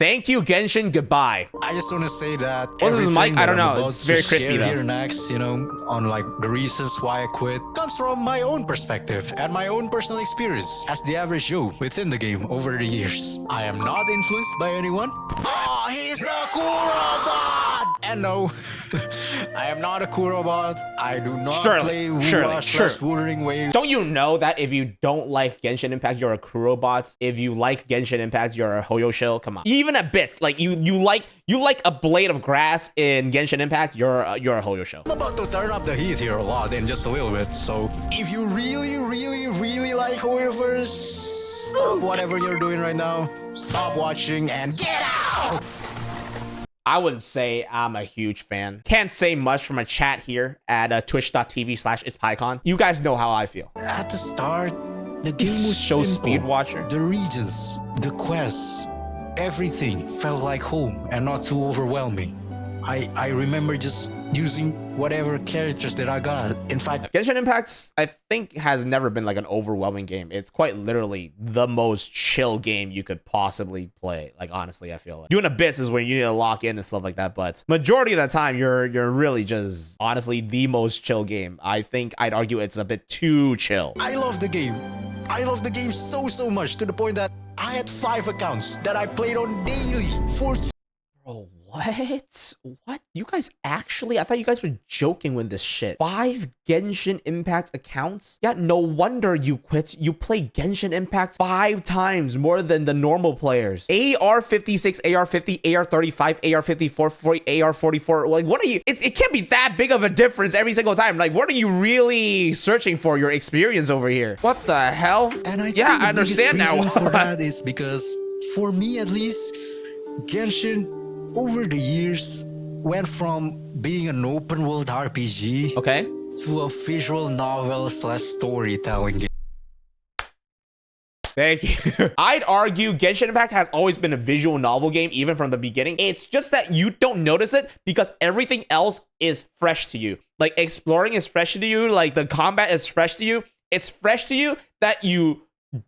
Thank you, Genshin. Goodbye. I just want to say that What is this mic? I don't know. I'm It's very crispy, though. Here next, on like the reasons why I quit, comes from my own perspective and my own personal experience as the average Joe within the game over the years. I am not influenced by anyone. Oh, he's a Kurobot! And no, I am not a Kurobot. I do not play Wuthering Wave. Don't you know that if you don't like Genshin Impact, you're a Kurobot? If you like Genshin Impact, you're a Hoyo Shill? Come on. Even a bit. Like you like a blade of grass in Genshin Impact, you're a Hoyo Shill. I'm about to turn up the heat here a lot in just a little bit. So if you really like Hoyoverse, stop whatever you're doing right now. Stop watching and get out! I wouldn't say I'm a huge fan. Can't say much from a chat here at twitch.tv/itspycon. You guys know how I feel. At the start, the game was Show simple. Speed Watcher. The regions, the quests, everything felt like home and not too overwhelming. I remember just using whatever characters that I got. In fact, Genshin Impact, I think, has never been like an overwhelming game. It's quite literally the most chill game you could possibly play. Like, honestly, I feel like doing Abyss is where you need to lock in and stuff like that. But majority of the time, you're really just honestly the most chill game. I think I'd argue it's a bit too chill. I love the game. I love the game so much to the point that I had 5 accounts that I played on daily for. Bro, what? You guys actually? I thought you guys were joking with this shit. 5 Genshin Impact accounts? Yeah, no wonder you quit. You play Genshin Impact 5 times more than the normal players. AR-56, AR-50, AR-35, AR-54, 40, AR-44. Like, what are you? It can't be that big of a difference every single time. Like, what are you really searching for? Your experience over here? What the hell? And I understand now. For that is because, for me at least, Genshin over the years went from being an open world RPG to a visual novel / storytelling game. Thank you. I'd argue Genshin Impact has always been a visual novel game, even from the beginning. It's just that you don't notice it because everything else is fresh to you. Like, exploring is fresh to you. Like, the combat is fresh to you. It's fresh to you that you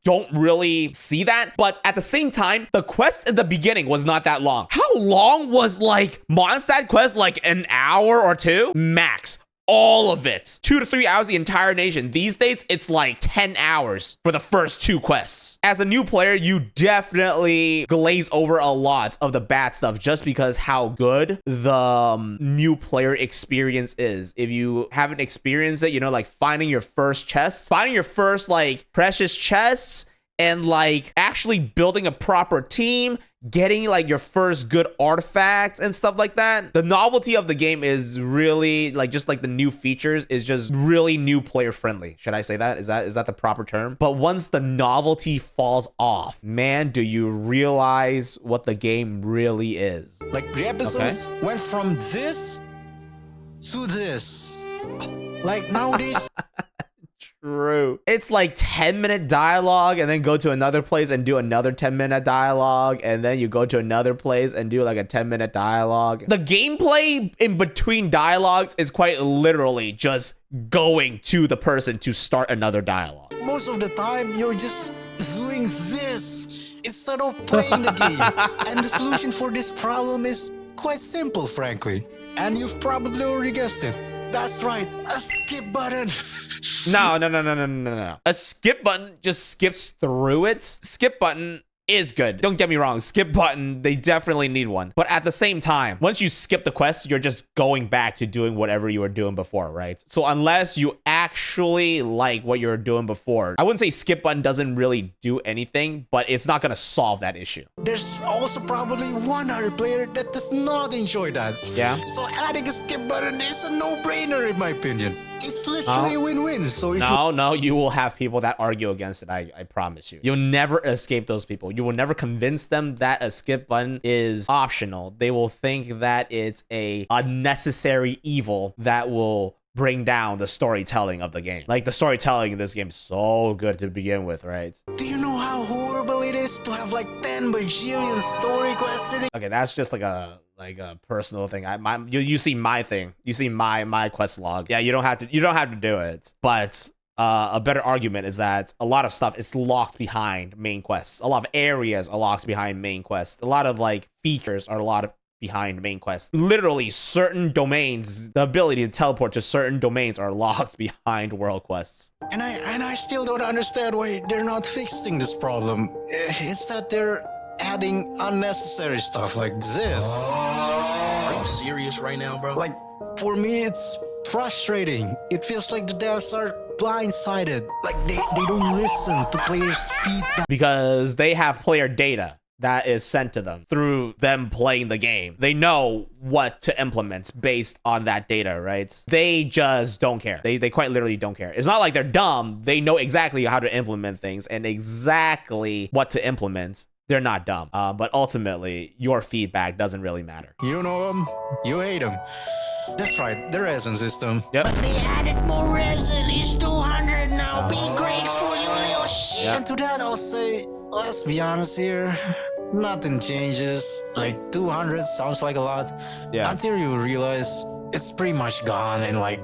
don't really see that. But at the same time, the quest at the beginning was not that long. How long was like Mondstadt quest? Like an hour or 2 max. All of it. 2 to 3 hours, the entire nation. These days, it's like 10 hours for the first 2 quests. As a new player, you definitely glaze over a lot of the bad stuff just because how good the new player experience is. If you haven't experienced it, like finding your first chests, finding your first like precious chests, and like actually building a proper team, getting like your first good artifacts and stuff like that. The novelty of the game is really like just like the new features is just really new player friendly. Should I say that? Is that the proper term? But once the novelty falls off, man, do you realize what the game really is? Like the episodes went from this to this. Like nowadays. True. It's like 10-minute dialogue and then go to another place and do another 10-minute dialogue, and then you go to another place and do like a 10-minute dialogue. The gameplay in between dialogues is quite literally just going to the person to start another dialogue. Most of the time, you're just doing this instead of playing the game. And the solution for this problem is quite simple, frankly. And you've probably already guessed it. That's right, a skip button. No. A skip button just skips through it. Skip button is good. Don't get me wrong. Skip button, they definitely need one. But at the same time, once you skip the quest, you're just going back to doing whatever you were doing before, right? So unless you actually like what you were doing before, I wouldn't say skip button doesn't really do anything, but it's not going to solve that issue. There's also probably one other player that does not enjoy that. Yeah. So adding a skip button is a no-brainer in my opinion. It's literally a win-win. So if no, you will have people that argue against it. I promise you. You'll never escape those people. You will never convince them that a skip button is optional. They will think that it's a unnecessary evil that will bring down the storytelling of the game. Like, the storytelling in this game is so good to begin with, right? Do you know how horrible it is to have like 10 bajillion story quests? Okay, that's just like a personal thing. You see my thing. You see my quest log. Yeah, you don't have to do it. But a better argument is that a lot of stuff is locked behind main quests. A lot of areas are locked behind main quests. A lot of like features are a lot of behind main quests. Literally, certain domains, the ability to teleport to certain domains are locked behind world quests. And I still don't understand why they're not fixing this problem. It's that they're adding unnecessary stuff like this. Are you serious right now, bro? Like, for me, it's frustrating. It feels like the devs are blindsided. Like, they don't listen to players' feedback. Because they have player data that is sent to them through them playing the game. They know what to implement based on that data, right? They just don't care. They quite literally don't care. It's not like they're dumb. They know exactly how to implement things and exactly what to implement. They're not dumb. But ultimately, your feedback doesn't really matter. You know them, you hate them. That's right, the resin system. Yep. But they added more resin. It's 200 now. Be grateful, you little shit. And to that, I'll say, let's be honest here. Nothing changes. Like 200 sounds like a lot. Yeah. Until you realize it's pretty much gone in like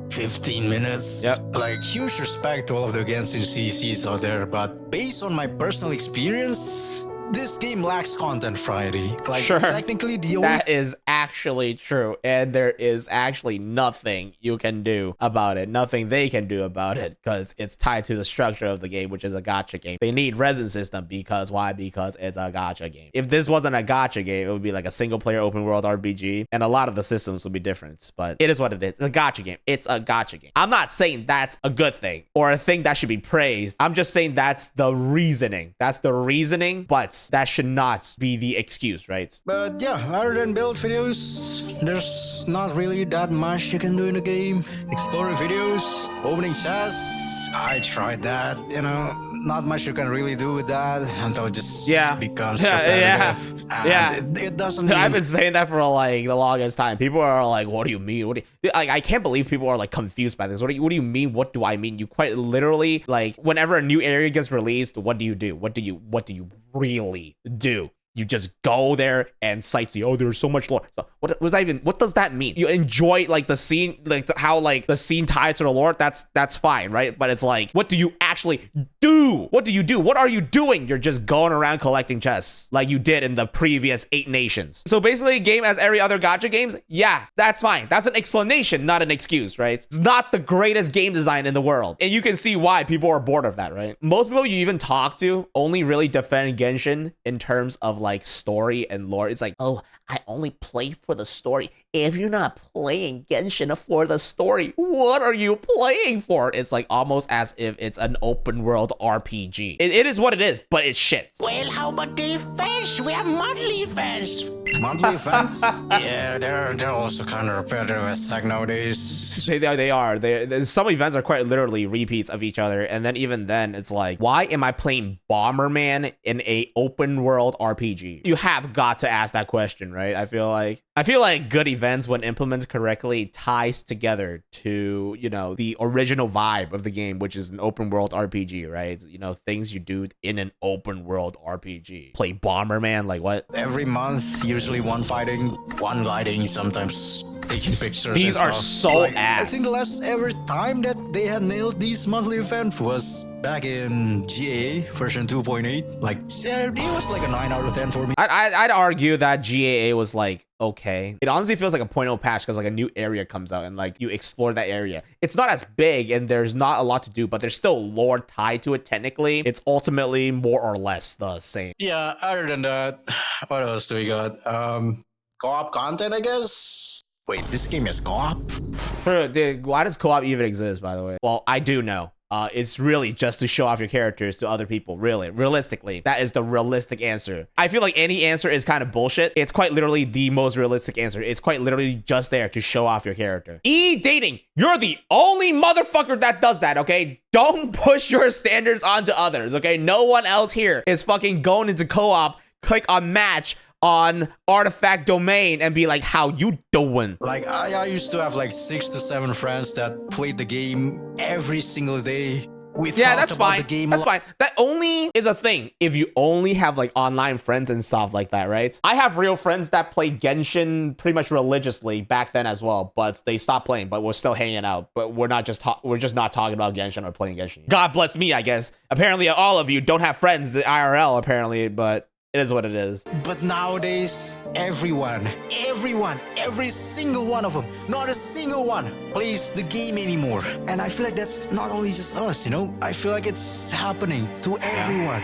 15 minutes. Yep. Like, huge respect to all of the Genshin CCs out there, but based on my personal experience, this game lacks content variety. Like, Sure. technically the only That is actually true. And there is actually nothing you can do about it. Nothing they can do about it because it's tied to the structure of the game, which is a gacha game. They need resin system because why? Because it's a gacha game. If this wasn't a gacha game, it would be like a single player open world RPG and a lot of the systems would be different. But it is what it is. It's a gacha game. It's a gacha game. I'm not saying that's a good thing or a thing that should be praised. I'm just saying that's the reasoning. That's the reasoning, but that should not be the excuse, right? But yeah, other than build videos, there's not really that much you can do in the game. Exploring videos, opening chests, I tried that, you know, not much you can really do with that until it just becomes repetitive. And it doesn't I've even... been saying that for like the longest time. People are like, what do you mean? What do you... Like, I can't believe people are like confused by this. What do you mean? What do I mean? You quite literally, like, whenever a new area gets released, what do you do? What do you really do? You just go there and sightsee. Oh, there's so much lore. So what was that even? What does that mean? You enjoy like the scene, like how like the scene ties to the lore. That's fine, right? But it's like, what do you actually do? What do you do? What are you doing? You're just going around collecting chests like you did in the previous 8 nations. So basically, a game as every other gacha games. Yeah, that's fine. That's an explanation, not an excuse, right? It's not the greatest game design in the world, and you can see why people are bored of that, right? Most people you even talk to only really defend Genshin in terms of like story and lore. It's like, oh, I only play for the story. If you're not playing Genshin for the story, what are you playing for? It's like almost as if it's an open world RPG. It is what it is, but it's shit. Well, how about the events? We have monthly events. Monthly events? Yeah, they're also kind of repetitive as heck nowadays. They are. Some events are quite literally repeats of each other, and then even then, it's like, why am I playing Bomberman in a open world RPG? You have got to ask that question, right? I feel like good events, when implemented correctly, ties together to, you know, the original vibe of the game, which is an open world RPG, right? You know, things you do in an open world RPG. Play Bomberman, like what? Every month, usually one fighting, one gliding, sometimes taking pictures. These and are stuff. so like, ass. I think the last ever time that they had nailed these monthly event was back in GAA version 2.8. Like, yeah, it was like a 9 out of 10 for me. I'd argue that GAA was like okay. It honestly feels like a 0.0 patch because like a new area comes out and like you explore that area. It's not as big and there's not a lot to do, but there's still lore tied to it technically. It's ultimately more or less the same. Yeah, other than that, what else do we got? Co-op content, I guess? Wait, this game is co-op? Dude, why does co-op even exist, by the way? Well, I do know. It's really just to show off your characters to other people. Really, realistically, that is the realistic answer. I feel like any answer is kind of bullshit. It's quite literally the most realistic answer. It's quite literally just there to show off your character. Dating, you're the only motherfucker that does that, okay? Don't push your standards onto others, okay? No one else here is fucking going into co-op, click on match on artifact domain and be like, how you doing? Like, I used to have like 6 to 7 friends that played the game every single day We Yeah, talked that's about fine. the game. That's fine. That only is a thing if you only have like online friends and stuff like that, right? I have real friends that play Genshin pretty much religiously back then as well, but they stopped playing. But we're still hanging out. But we're just not talking about Genshin or playing Genshin. God bless me, I guess. Apparently, all of you don't have friends IRL. Apparently, but it is what it is. But nowadays, everyone, every single one of them, not a single one plays the game anymore. And I feel like that's not only just us, you know? I feel like it's happening to everyone.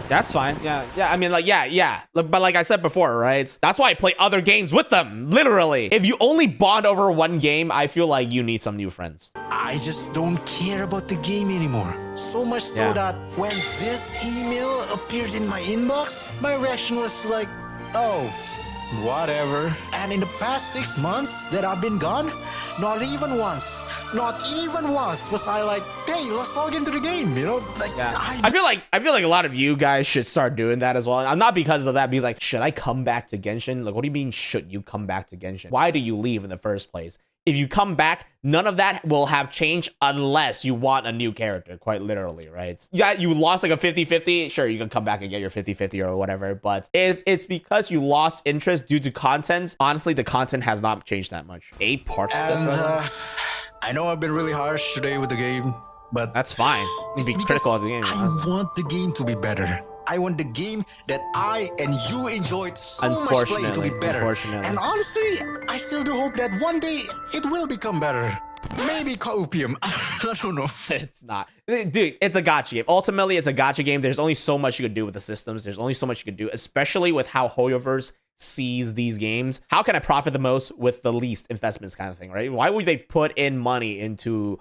That's fine. Yeah. I mean, like, yeah. But like I said before, right? That's why I play other games with them. Literally. If you only bond over one game, I feel like you need some new friends. I just don't care about the game anymore. So much so Yeah. that when this email appeared in my inbox, my reaction was like, oh, whatever. And in the past 6 months that I've been gone, not even once was I like, hey, let's log into the game, you know? Like, Yeah. I feel like a lot of you guys should start doing that as well. I'm not because of that. Be like, should I come back to Genshin? Like, what do you mean? Should you come back to Genshin? Why do you leave in the first place? If you come back, none of that will have changed unless you want a new character, quite literally, right? Yeah, you lost like a 50-50. Sure, you can come back and get your 50-50 or whatever. But if it's because you lost interest due to content, honestly, the content has not changed that much. 8 parts of this And right now? I know I've been really harsh today with the game, but That's fine. You be it's critical because of the game. I honestly. want the game to be better. I want the game that I and you enjoyed so much playing to be better. Unfortunately. And honestly, I still do hope that one day it will become better. Maybe copium. I don't know. It's not. Dude, it's a gacha game. Ultimately, it's a gacha game. There's only so much you can do with the systems. There's only so much you can do, especially with how Hoyoverse sees these games. How can I profit the most with the least investments kind of thing, right? Why would they put in money into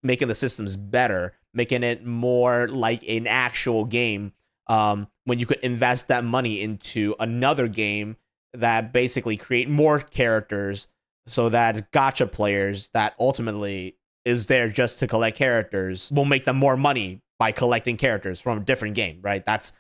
making the systems better, making it more like an actual game, when you could invest that money into another game that basically create more characters so that gacha players that ultimately is there just to collect characters will make them more money by collecting characters from a different game, right? That's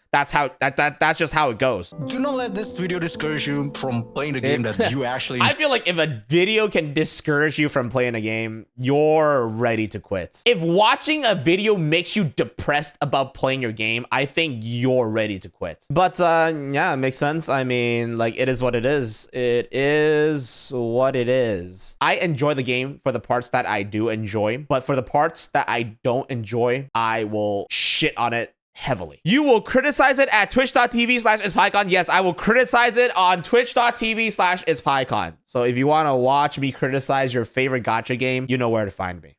just how it goes. Do not let this video discourage you from playing the game that you actually I feel like if a video can discourage you from playing a game, you're ready to quit. If watching a video makes you depressed about playing your game, I think you're ready to quit. But yeah, it makes sense. I mean, like, it is what it is. It is what it is. I enjoy the game for the parts that I do enjoy, but for the parts that I don't enjoy, I will shit on it heavily. You will criticize it at twitch.tv/ispycon. Yes, I will criticize it on twitch.tv/ispycon. So if you want to watch me criticize your favorite gacha game, you know where to find me.